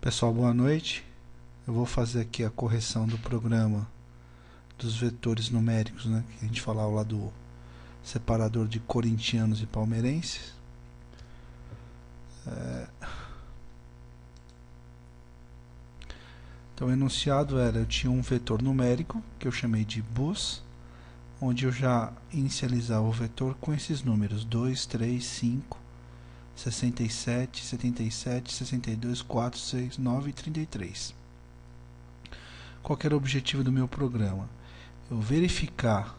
Pessoal, boa noite. Eu vou fazer aqui a correção do programa dos vetores numéricos, né? Que a gente falava lá do separador de corintianos e palmeirenses. Então o enunciado era, eu tinha um vetor numérico, que eu chamei de bus, onde eu já inicializava o vetor com esses números 2, 3, 5, 67, 77, 62, 4, 6, 9 e 33. Qual que era o objetivo do meu programa? Eu verificar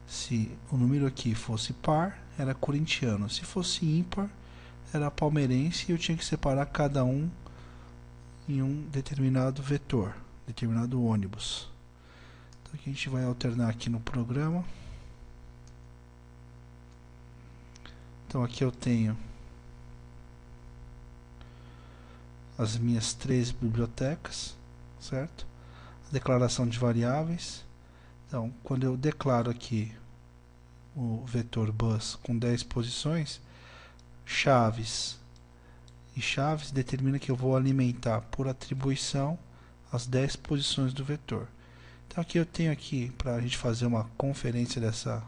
se o número aqui fosse par, era corintiano. Se fosse ímpar, era palmeirense, e eu tinha que separar cada um em um determinado vetor, determinado ônibus. Então aqui a gente vai alternar aqui no programa. Então aqui eu tenho as minhas 13 bibliotecas, certo? A declaração de variáveis. Então, quando eu declaro aqui o vetor bus com 10 posições, chaves e chaves determina que eu vou alimentar por atribuição as 10 posições do vetor. Então aqui eu tenho aqui, para a gente fazer uma conferência dessa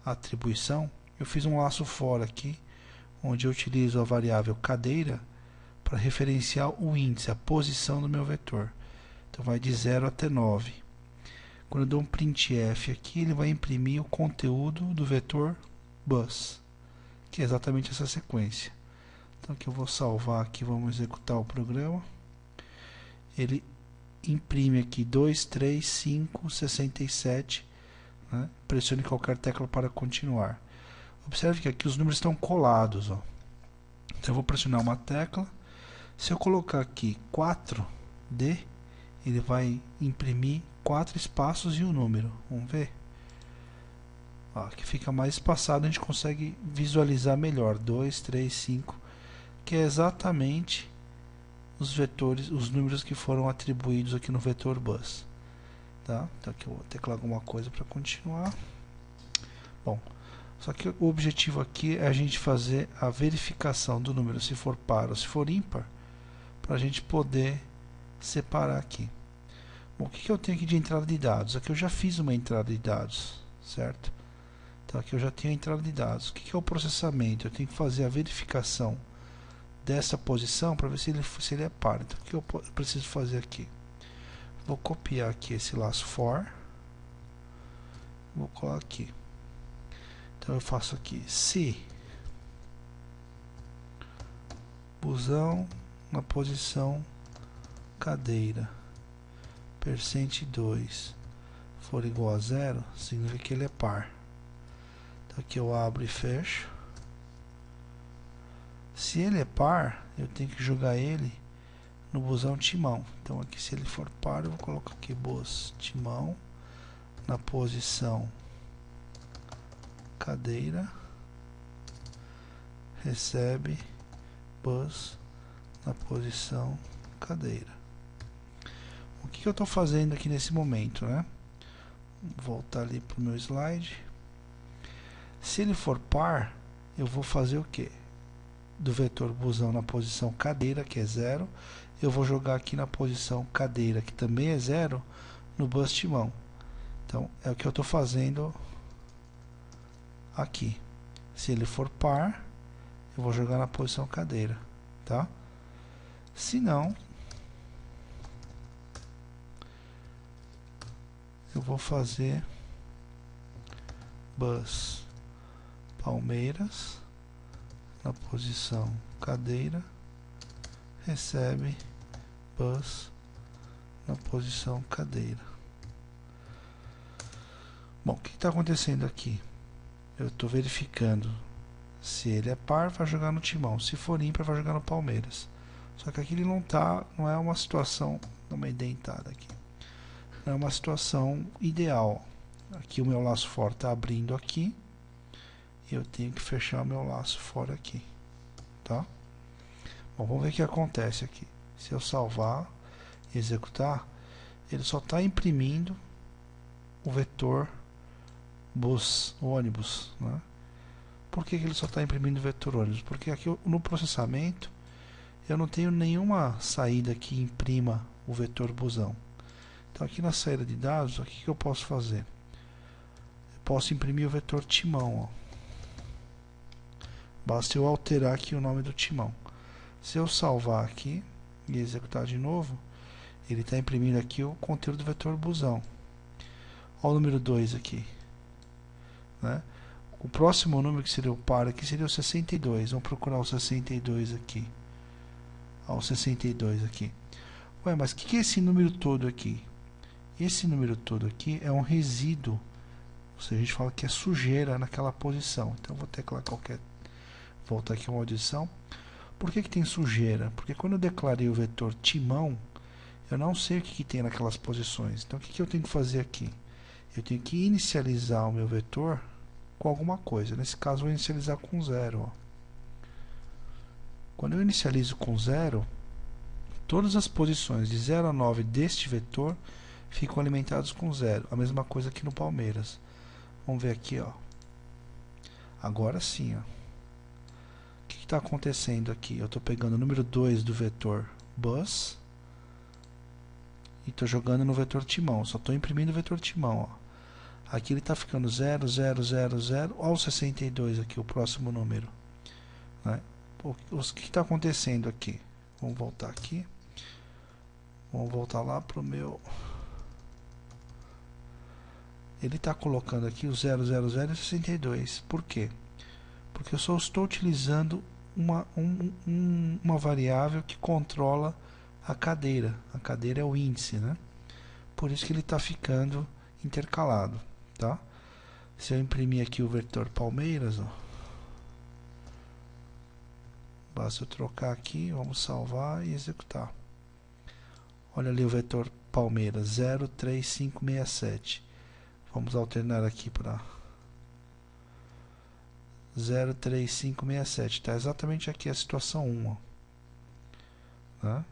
atribuição, eu fiz um laço for aqui, onde eu utilizo a variável cadeira para referenciar o índice, a posição do meu vetor. Então vai de 0 até 9. Quando eu dou um printf aqui, ele vai imprimir o conteúdo do vetor bus, que é exatamente essa sequência. Então aqui eu vou salvar aqui, vamos executar o programa. Ele imprime aqui 2, 3, 5, 67, né? Pressione qualquer tecla para continuar. Observe que aqui os números estão colados, ó. Então eu vou pressionar uma tecla. Se eu colocar aqui 4D, ele vai imprimir 4 espaços e um número. Vamos ver? Ó, aqui fica mais espaçado, a gente consegue visualizar melhor. 2, 3, 5, que é exatamente os vetores, os números que foram atribuídos aqui no vetor bus. Tá? Então aqui eu vou teclar alguma coisa para continuar. Bom, só que o objetivo aqui é a gente fazer a verificação do número, se for par ou se for ímpar, para a gente poder separar aqui. Bom, o que eu tenho aqui de entrada de dados? Aqui eu já fiz uma entrada de dados, certo? Então aqui eu já tenho a entrada de dados. O que é o processamento? Eu tenho que fazer a verificação dessa posição para ver se ele é par. Então o que eu preciso fazer aqui? Vou copiar aqui esse laço for. Vou colar aqui. Então eu faço aqui se busão na posição cadeira %2 for igual a 0, significa que ele é par. Então aqui eu abro e fecho. Se ele é par, eu tenho que jogar ele no busão timão. Então aqui, se ele for par, eu vou colocar aqui bus timão na posição cadeira, recebe bus na posição cadeira. O que eu estou fazendo aqui nesse momento, né? Vou voltar ali para o meu slide. Se ele for par, eu vou fazer o que? Do vetor busão na posição cadeira, que é 0, eu vou jogar aqui na posição cadeira, que também é 0, no bus timão. Então é o que eu estou fazendo aqui. Se ele for par, eu vou jogar na posição cadeira, tá? Se não, eu vou fazer bus Palmeiras na posição cadeira, recebe bus na posição cadeira. Bom, o que está acontecendo aqui? Eu estou verificando se ele é par, vai jogar no timão. Se for ímpar, vai jogar no Palmeiras. Só que aqui ele não é uma situação, dá uma indentada aqui. Não é uma situação ideal. Aqui o meu laço for está abrindo aqui. E eu tenho que fechar o meu laço fora aqui. Tá? Bom, vamos ver o que acontece aqui. Se eu salvar e executar, ele só está imprimindo o vetor bus, ônibus, né? Por que ele só está imprimindo o vetor ônibus? Porque aqui no processamento eu não tenho nenhuma saída que imprima o vetor busão. Então aqui na saída de dados, o que eu posso fazer? Eu posso imprimir o vetor timão. Ó. Basta eu alterar aqui o nome do timão. Se eu salvar aqui e executar de novo, ele está imprimindo aqui o conteúdo do vetor busão. Olha o número 2 aqui. Né? O próximo número que seria o par aqui seria o 62. Vamos procurar o 62 aqui. Ó, o 62 aqui. Ué, mas o que é esse número todo aqui? Esse número todo aqui é um resíduo. Ou seja, a gente fala que é sujeira naquela posição. Então, eu vou teclar qualquer... Voltar aqui uma adição. Por que tem sujeira? Porque quando eu declarei o vetor timão, eu não sei o que tem naquelas posições. Então, o que eu tenho que fazer aqui? Eu tenho que inicializar o meu vetor com alguma coisa. Nesse caso, eu vou inicializar com 0. Ó. Quando eu inicializo com 0, todas as posições de 0 a 9 deste vetor ficam alimentadas com 0. A mesma coisa aqui no Palmeiras. Vamos ver aqui, ó. Agora sim, ó. O que está acontecendo aqui? Eu estou pegando o número 2 do vetor bus e estou jogando no vetor timão. Só estou imprimindo o vetor timão. Ó. Aqui ele está ficando 0, 0, 0, 0. Olha o 62 aqui, o próximo número. Né? O que está acontecendo aqui? Vamos voltar aqui. Vamos voltar lá para o meu... Ele está colocando aqui o 0, 0, 0 e 62. Por quê? Porque eu só estou utilizando uma variável que controla a cadeira. A cadeira é o índice, né? Por isso que ele está ficando intercalado, tá? Se eu imprimir aqui o vetor Palmeiras, ó, basta eu trocar aqui, vamos salvar e executar. Olha ali o vetor Palmeiras 03567. Vamos alternar aqui para 03567. Está exatamente aqui a situação 1. Ó. Né?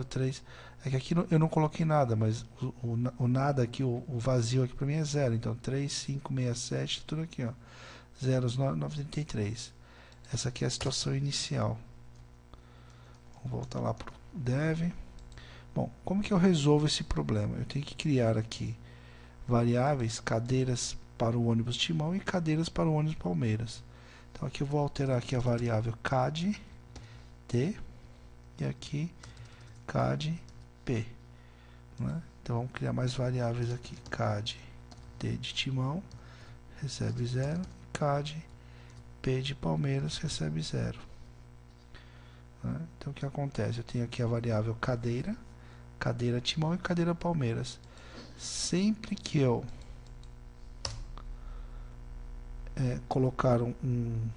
03. É que aqui eu não coloquei nada, mas o nada aqui, o vazio aqui para mim é 0. Então 3567, tudo aqui, ó. 0,933. Essa aqui é a situação inicial. Vamos voltar lá para o dev. Bom, como que eu resolvo esse problema? Eu tenho que criar aqui variáveis, cadeiras para o ônibus Timão e cadeiras para o ônibus Palmeiras. Então aqui eu vou alterar aqui a variável CAD T e aqui CAD P. Né? Então vamos criar mais variáveis aqui. CAD T de Timão recebe 0. CAD P de Palmeiras recebe 0. Né? Então o que acontece? Eu tenho aqui a variável cadeira, cadeira Timão e cadeira Palmeiras. Sempre que eu colocar um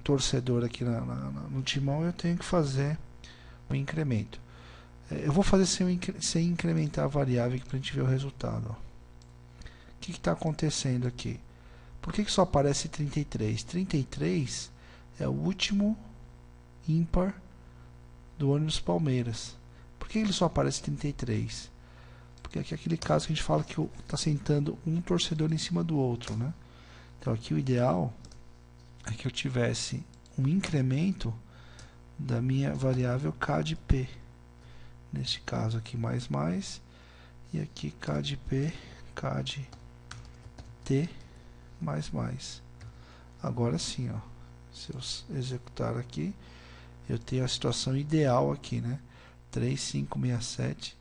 torcedor aqui no timão, eu tenho que fazer o incremento. Eu vou fazer sem incrementar a variável para a gente ver o resultado. Ó. O que está acontecendo aqui? Por que só aparece 33? 33 é o último ímpar do ônibus Palmeiras. Por que ele só aparece 33? Porque aqui é aquele caso que a gente fala que está sentando um torcedor em cima do outro, né? Então aqui o ideal é que eu tivesse um incremento da minha variável CAD-P. Neste caso aqui mais, e aqui CAD-P, CAD-T, mais. Agora sim, ó, se eu executar aqui, eu tenho a situação ideal aqui, né? 3567,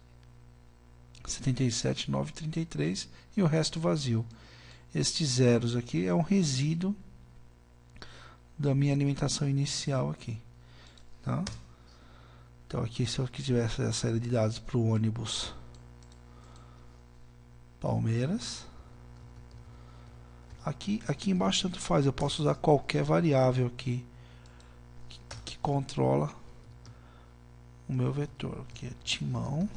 77, 933 e o resto vazio. Estes zeros aqui é um resíduo da minha alimentação inicial aqui. Tá? Então aqui, se eu tivesse a série de dados para o ônibus Palmeiras, aqui embaixo tanto faz, eu posso usar qualquer variável aqui que controla o meu vetor, que é timão.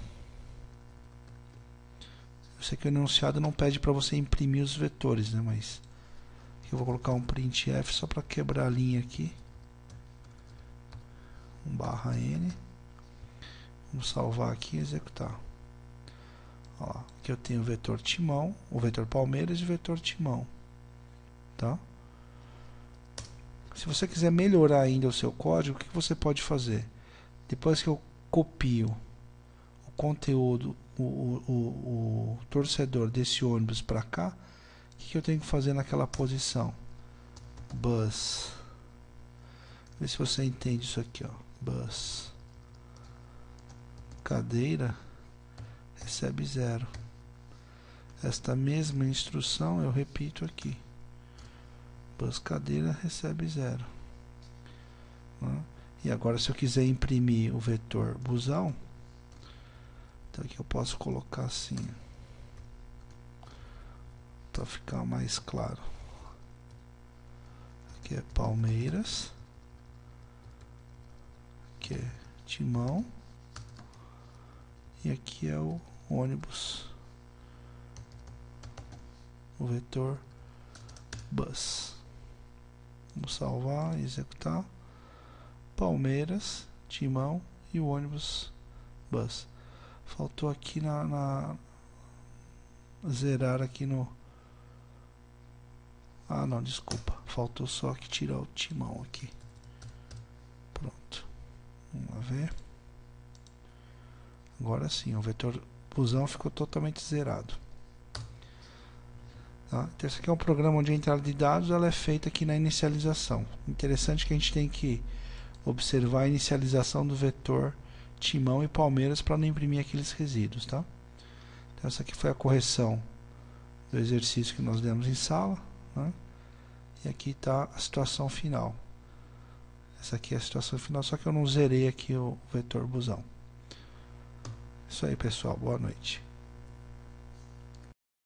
Eu sei que o enunciado não pede para você imprimir os vetores, né? Mas aqui eu vou colocar um printf só para quebrar a linha aqui. /n. Vamos salvar aqui e executar. Ó, aqui eu tenho o vetor timão, o vetor Palmeiras e o vetor timão. Tá? Se você quiser melhorar ainda o seu código, o que você pode fazer? Depois que eu copio o conteúdo, o torcedor desse ônibus para cá, o que eu tenho que fazer naquela posição? Bus. Vê se você entende isso aqui, ó. Bus. Cadeira recebe 0. Esta mesma instrução eu repito aqui. Bus cadeira recebe 0. E agora, se eu quiser imprimir o vetor busão, então aqui eu posso colocar assim, para ficar mais claro. Aqui é Palmeiras, aqui é Timão, e aqui é o ônibus, o vetor bus. Vamos salvar e executar. Palmeiras, Timão e o ônibus bus. Faltou aqui zerar aqui no... Ah, não, desculpa. Faltou só aqui tirar o Timão aqui. Pronto. Vamos ver. Agora sim, o vetor busão ficou totalmente zerado. Tá? Então, esse aqui é um programa onde a entrada de dados ela é feita aqui na inicialização. Interessante que a gente tem que observar a inicialização do vetor Timão e Palmeiras para não imprimir aqueles resíduos, tá? Então, essa aqui foi a correção do exercício que nós demos em sala, né? E aqui está a situação final. Essa aqui é a situação final, só que eu não zerei aqui o vetor busão. Isso aí, pessoal. Boa noite.